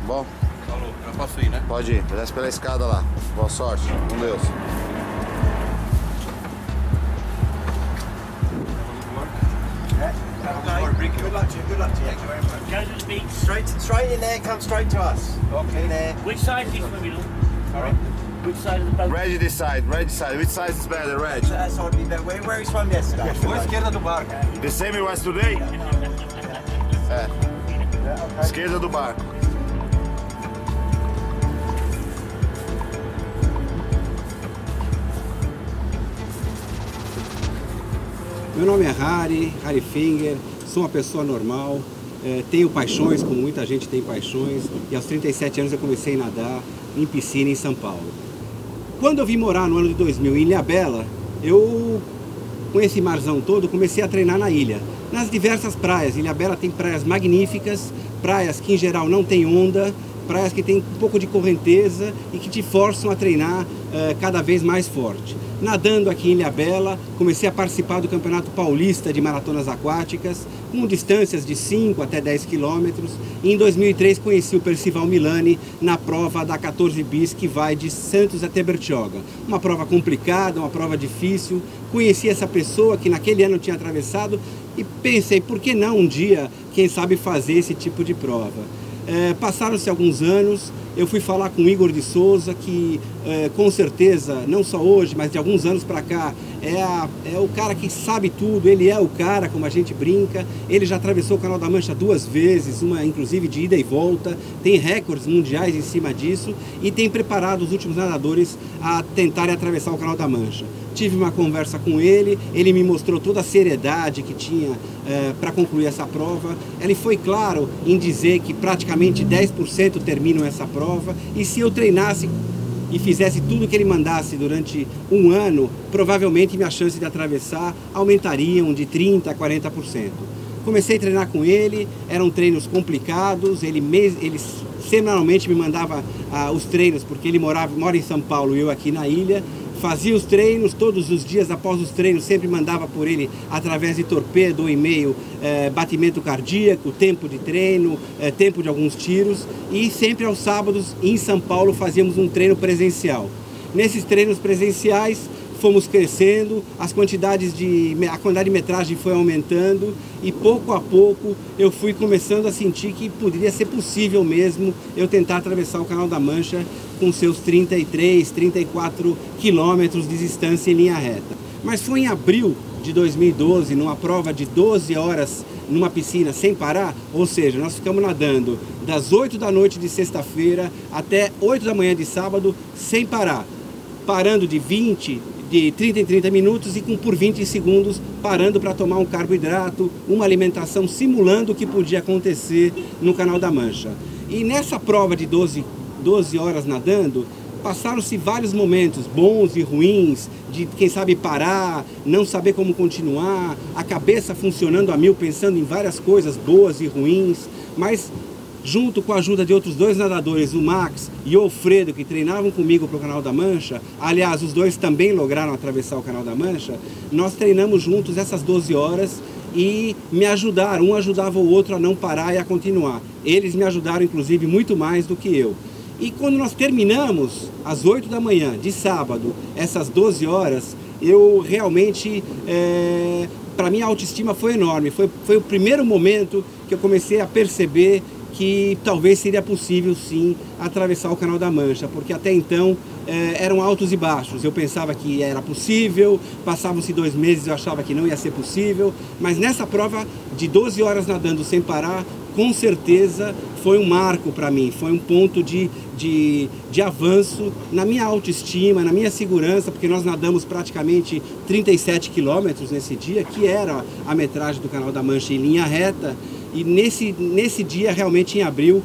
Bom? Falou, já posso ir, né? Pode ir, desce pela escada lá. Boa sorte, com Deus. Good luck to you. Good luck to you. Thank you very much. Go to the beach. Straight in there. Come straight to us. Okay. In there. Which side is swimming on? Sorry. Which side of the boat? Red this side, red side. Which side is better, red? That side would be better. Where he swam yesterday? Esquerda do barco. The same as today? Esquerda do barco. Meu nome é Harry Finger, sou uma pessoa normal, tenho paixões, como muita gente tem paixões, e aos 37 anos eu comecei a nadar em piscina em São Paulo. Quando eu vim morar no ano de 2000 em Ilhabela, eu, com esse marzão todo, comecei a treinar na ilha, nas diversas praias. Ilhabela tem praias magníficas, praias que em geral não tem onda, praias que tem um pouco de correnteza e que te forçam a treinar cada vez mais forte. Nadando aqui em Ilhabela, comecei a participar do Campeonato Paulista de Maratonas Aquáticas, com distâncias de 5 até 10 quilômetros. E em 2003 conheci o Percival Milani na prova da 14 bis, que vai de Santos até Bertioga. Uma prova complicada, uma prova difícil. Conheci essa pessoa que naquele ano tinha atravessado e pensei, por que não um dia, quem sabe, fazer esse tipo de prova? Passaram-se alguns anos, eu fui falar com o Igor de Souza, que com certeza, não só hoje, mas de alguns anos para cá, é o cara que sabe tudo, ele é o cara, como a gente brinca. Ele já atravessou o Canal da Mancha 2 vezes, uma inclusive de ida e volta, tem recordes mundiais em cima disso e tem preparado os últimos nadadores a tentarem atravessar o Canal da Mancha. Tive uma conversa com ele, ele me mostrou toda a seriedade que tinha para concluir essa prova. Ele foi claro em dizer que praticamente 10% terminam essa prova, e se eu treinasse e fizesse tudo o que ele mandasse durante um ano, provavelmente minhas chances de atravessar aumentariam de 30% a 40%. Comecei a treinar com ele, eram treinos complicados, ele semanalmente me mandava os treinos, porque ele mora em São Paulo e eu aqui na ilha. Fazia os treinos todos os dias, após os treinos sempre mandava por ele através de torpedo ou e-mail batimento cardíaco, tempo de treino, tempo de alguns tiros, e sempre aos sábados em São Paulo fazíamos um treino presencial. Nesses treinos presenciais fomos crescendo, a quantidade de metragem foi aumentando e pouco a pouco eu fui começando a sentir que poderia ser possível mesmo eu tentar atravessar o Canal da Mancha com seus 33, 34 quilômetros de distância em linha reta. Mas foi em abril de 2012, numa prova de 12 horas numa piscina sem parar, ou seja, nós ficamos nadando das 8 da noite de sexta-feira até 8 da manhã de sábado sem parar, parando de 30 em 30 minutos e por 20 segundos parando para tomar um carboidrato, uma alimentação, simulando o que podia acontecer no Canal da Mancha. E nessa prova de 12 horas nadando, passaram-se vários momentos bons e ruins, de quem sabe parar, não saber como continuar, a cabeça funcionando a mil, pensando em várias coisas boas e ruins, mas junto com a ajuda de outros dois nadadores, o Max e o Alfredo, que treinavam comigo para o Canal da Mancha, aliás, os dois também lograram atravessar o Canal da Mancha, nós treinamos juntos essas 12 horas e me ajudaram, um ajudava o outro a não parar e a continuar. Eles me ajudaram, inclusive, muito mais do que eu. E quando nós terminamos, às 8 da manhã de sábado, essas 12 horas, eu realmente, para mim a autoestima foi enorme. Foi o primeiro momento que eu comecei a perceber que talvez seria possível sim atravessar o Canal da Mancha, porque até então eram altos e baixos. Eu pensava que era possível, passavam-se 2 meses, eu achava que não ia ser possível, mas nessa prova de 12 horas nadando sem parar, com certeza foi um marco para mim, foi um ponto de avanço na minha autoestima, na minha segurança, porque nós nadamos praticamente 37 quilômetros nesse dia, que era a metragem do Canal da Mancha em linha reta. E nesse dia, realmente em abril,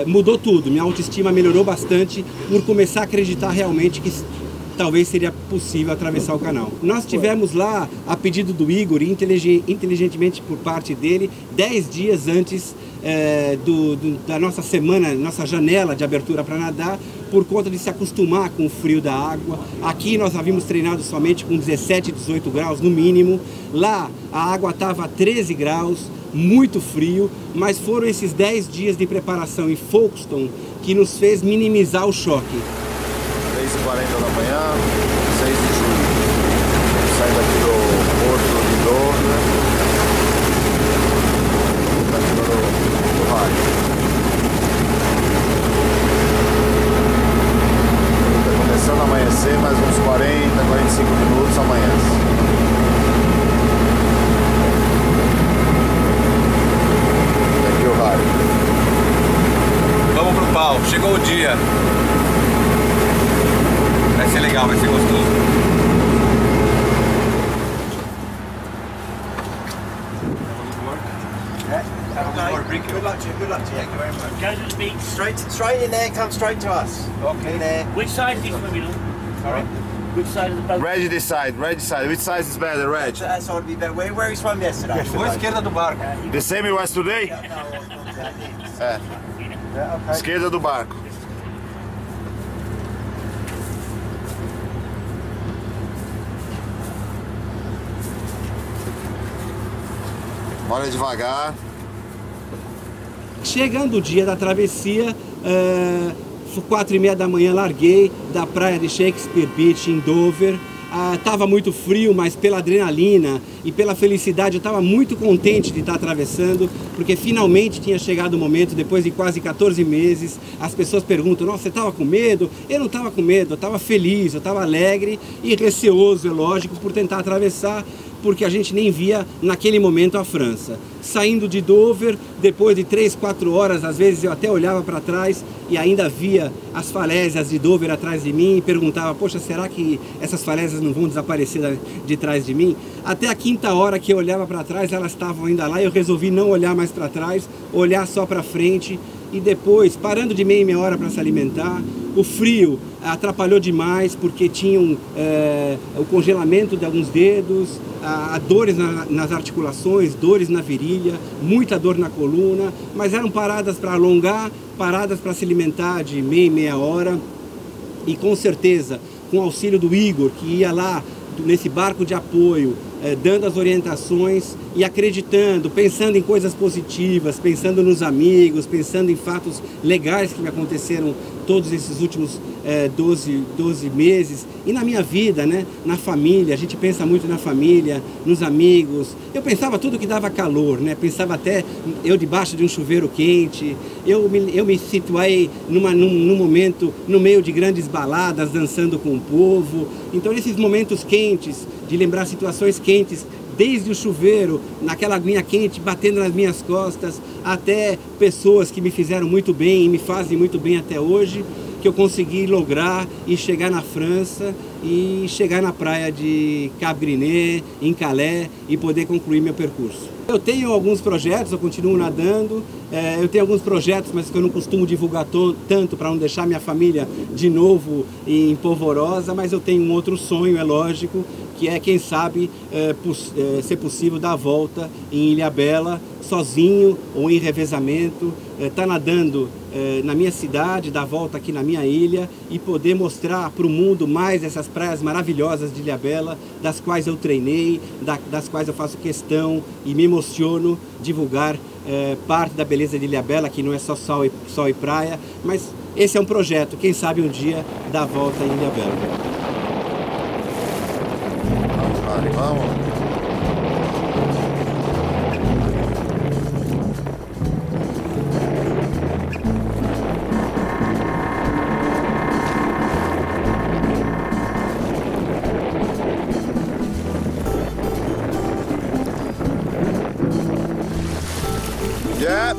mudou tudo. Minha autoestima melhorou bastante por começar a acreditar realmente que talvez seria possível atravessar o canal. Nós tivemos lá, a pedido do Igor, inteligentemente por parte dele, 10 dias antes da nossa semana, nossa janela de abertura para nadar, por conta de se acostumar com o frio da água. Aqui nós havíamos treinado somente com 17, 18 graus no mínimo. Lá a água estava a 13 graus, muito frio, mas foram esses 10 dias de preparação em Folkestone que nos fez minimizar o choque. 3h40 da manhã, 6 de julho. Saindo aqui do porto de Dover. Aqui do rádio. Está começando a amanhecer, mais uns 40, 45 minutos amanhece. Aqui o rádio. Vamos pro pau, chegou o dia. Vai ser legal, vai ser gostoso. Okay. Good luck to you. Good luck to you. Thank you very much. Go to the beach. Straight in there. Come straight to us. Okay. In there. Which side is he swimming on? Sorry. Which side of the boat? Red decide. Which size is better, Red? That's ought to be better. Where he swam yesterday? Rua esquerda do barco. The same as today? No, exactly. É, Yeah, okay. esquerda do barco. Olha devagar. Chegando o dia da travessia, 4h30 da manhã larguei da praia de Shakespeare Beach em Dover. Estava muito frio, mas pela adrenalina e pela felicidade eu estava muito contente de estar atravessando, porque finalmente tinha chegado o momento, depois de quase 14 meses. As pessoas perguntam: nossa, você estava com medo? Eu não estava com medo, eu estava feliz, eu estava alegre e receoso, é lógico, por tentar atravessar, porque a gente nem via naquele momento a França. Saindo de Dover, depois de 3, 4 horas, às vezes eu até olhava para trás e ainda via as falésias de Dover atrás de mim e perguntava: poxa, será que essas falésias não vão desaparecer de trás de mim? Até a 5ª hora que eu olhava para trás, elas estavam ainda lá e eu resolvi não olhar mais para trás, olhar só para frente. E depois, parando de meia em meia hora para se alimentar, o frio atrapalhou demais porque tinham o congelamento de alguns dedos, dores nas articulações, dores na virilha, muita dor na coluna, mas eram paradas para alongar, paradas para se alimentar de meia em meia hora. E com certeza, com o auxílio do Igor, que ia lá nesse barco de apoio, dando as orientações e acreditando, pensando em coisas positivas, pensando nos amigos, pensando em fatos legais que me aconteceram todos esses últimos 12 meses. E na minha vida, né? Na família, a gente pensa muito na família, nos amigos. Eu pensava tudo que dava calor, né? Pensava até eu debaixo de um chuveiro quente. Eu me situei num momento no meio de grandes baladas, dançando com o povo. Então, nesses momentos quentes, de lembrar situações quentes, desde o chuveiro, naquela aguinha quente batendo nas minhas costas, até pessoas que me fizeram muito bem e me fazem muito bem até hoje, que eu consegui lograr e chegar na França e chegar na praia de Cap Griné, em Calais, e poder concluir meu percurso. Eu tenho alguns projetos, eu continuo nadando, eu tenho alguns projetos, mas que eu não costumo divulgar tanto para não deixar minha família de novo em polvorosa, mas eu tenho um outro sonho, é lógico, que é, quem sabe, ser possível dar a volta em Ilhabela, sozinho ou em revezamento, estar nadando na minha cidade, dar a volta aqui na minha ilha e poder mostrar para o mundo mais essas praias maravilhosas de Ilhabela, das quais eu treinei, das quais eu faço questão e me emociono divulgar parte da beleza de Ilhabela, que não é só sol e praia, mas esse é um projeto, quem sabe um dia dar a volta em Ilhabela. Vamos. Yeah.